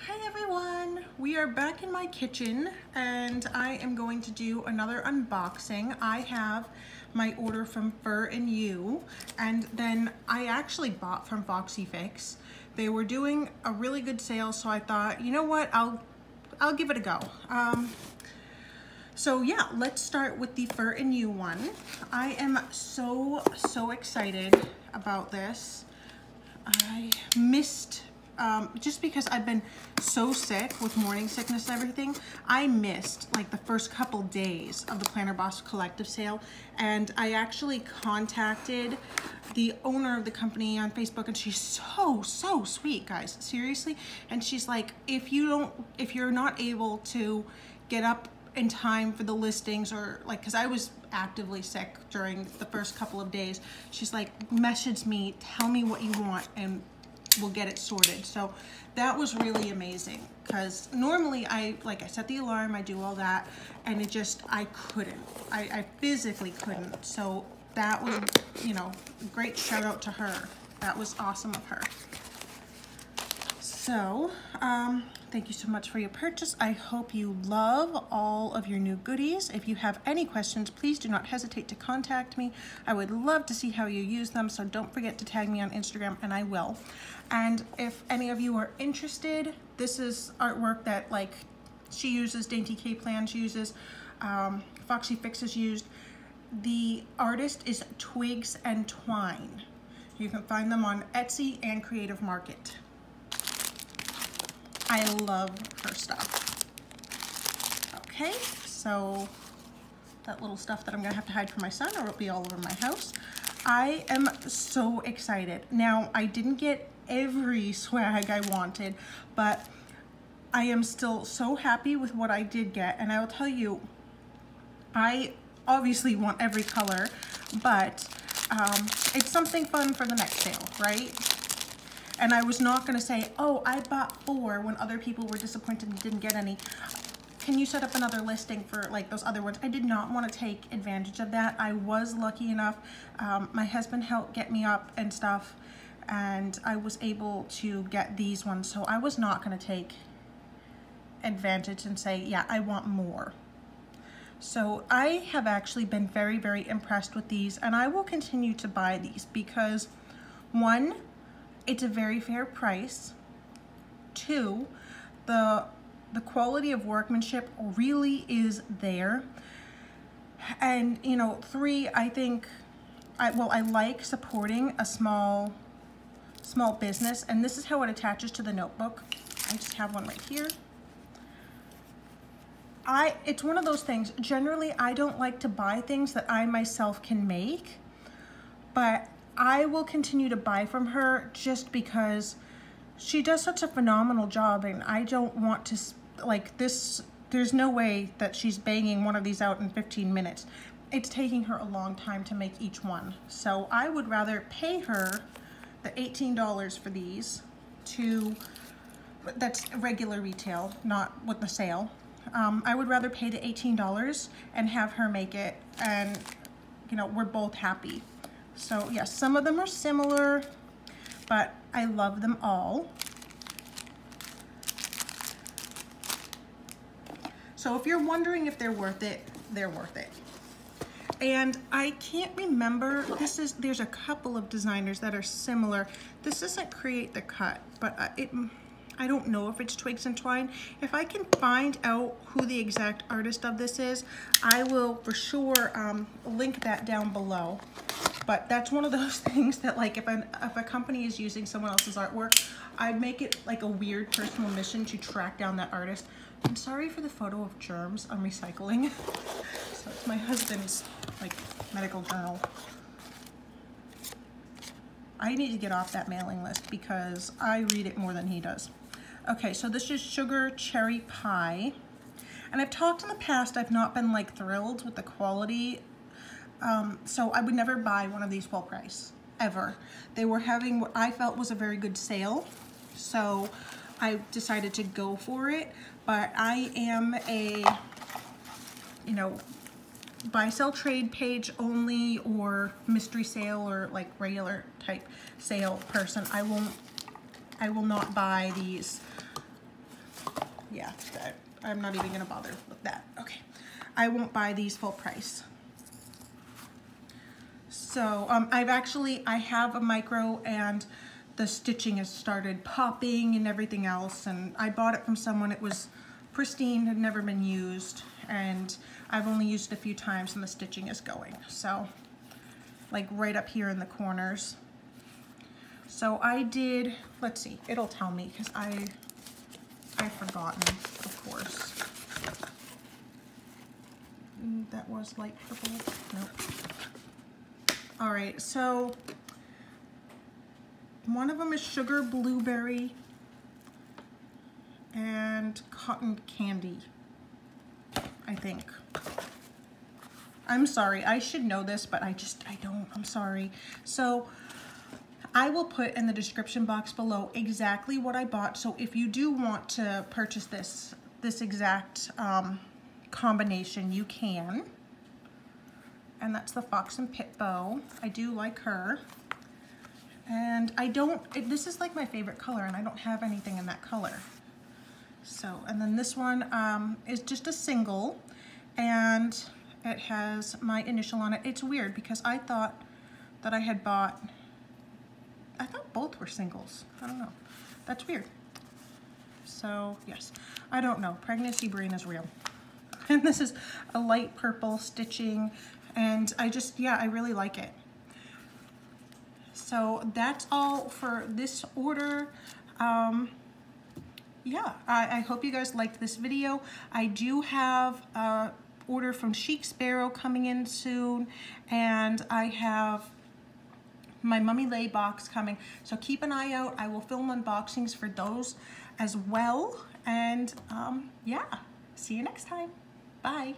Hi everyone, we are back in my kitchen and I am going to do another unboxing. I have my order from Fur and You, and then I actually bought from Foxy Fix. They were doing a really good sale, so I thought, you know what, I'll give it a go. So yeah, let's start with the Fur and You one. I am so excited about this. I missed just because I've been so sick with morning sickness and everything, I missed like the first couple days of the Planner Boss Collective sale, and I actually contacted the owner of the company on Facebook, and she's so sweet, guys, seriously. And she's like, if you're not able to get up in time for the listings, or like, because I was actively sick during the first couple of days, she's like, message me, tell me what you want, and we'll get it sorted. So that was really amazing, because normally I set the alarm, I do all that, and it just, I couldn't. I physically couldn't. So that was, you know, great shout out to her. That was awesome of her. So, thank you so much for your purchase. I hope you love all of your new goodies. If you have any questions, please do not hesitate to contact me. I would love to see how you use them, so don't forget to tag me on Instagram, and I will. And if any of you are interested, this is artwork that, like, she uses, Dainty K Plan, she uses, Foxy Fix is used. The artist is Twigs and Twine. You can find them on Etsy and Creative Market. I love her stuff. Okay, so that little stuff that I'm gonna have to hide from my son, or it'll be all over my house. I am so excited. Now, I didn't get every swag I wanted, but I am still so happy with what I did get. And I will tell you, I obviously want every color, but it's something fun for the next sale, right? And I was not gonna say, oh, I bought 4 when other people were disappointed and didn't get any. Can you set up another listing for like those other ones? I did not want to take advantage of that. I was lucky enough. My husband helped get me up and stuff, and I was able to get these ones. So I was not gonna take advantage and say, yeah, I want more. So I have actually been very impressed with these, and I will continue to buy these because, 1, it's a very fair price. 2, the quality of workmanship really is there. And, you know, 3, I think, I like supporting a small business, and this is how it attaches to the notebook. I just have one right here. It's one of those things, generally I don't like to buy things that I myself can make, but I will continue to buy from her just because she does such a phenomenal job, and I don't want to, like, this, there's no way that she's banging one of these out in 15 minutes. It's taking her a long time to make each one. So I would rather pay her the $18 for these that's regular retail, not with the sale. I would rather pay the $18 and have her make it, and, you know, we're both happy. So yes, some of them are similar, but I love them all. So if you're wondering if they're worth it, they're worth it. And I can't remember, there's a couple of designers that are similar. This isn't Create the Cut, but I don't know if it's Twigs and Twine. If I can find out who the exact artist of this is, I will for sure link that down below. But that's one of those things that, like, if a company is using someone else's artwork, I'd make it like a weird personal mission to track down that artist. I'm sorry for the photo of germs I'm recycling. So it's my husband's, like, medical journal. I need to get off that mailing list because I read it more than he does. Okay, so this is Sugar Cherry Pie. And I've talked in the past, I've not been, like, thrilled with the quality. So I would never buy one of these full price, ever. They were having what I felt was a very good sale, so I decided to go for it. But I am a, you know, buy, sell, trade page only, or mystery sale, or like regular type sale person. I will not buy these yeah, I'm not even gonna bother with that. Okay, I won't buy these full price. So I have a micro, and the stitching has started popping and everything else, and I bought it from someone. It was pristine, had never been used, and I've only used it a few times and the stitching is going. So like right up here in the corners. So I did, let's see, it'll tell me because I've forgotten, of course. That was light purple, nope. All right, so one of them is sugar blueberry and cotton candy, I think. I'm sorry, I should know this, but I don't, I'm sorry. So I will put in the description box below exactly what I bought. So if you do want to purchase this exact combination, you can. And that's the Fox and Pip Bow. I do like her. And this is like my favorite color, and I don't have anything in that color. So, and then this one is just a single, and it has my initial on it. It's weird because I thought that I thought both were singles. I don't know. That's weird. So, yes, I don't know. Pregnancy brain is real. And this is a light purple stitching, and I really like it. So that's all for this order. Yeah, I hope you guys liked this video. I do have a order from Chic Sparrow coming in soon, and I have my Mummy Lay box coming. So keep an eye out. I will film unboxings for those as well. And yeah, see you next time. Bye.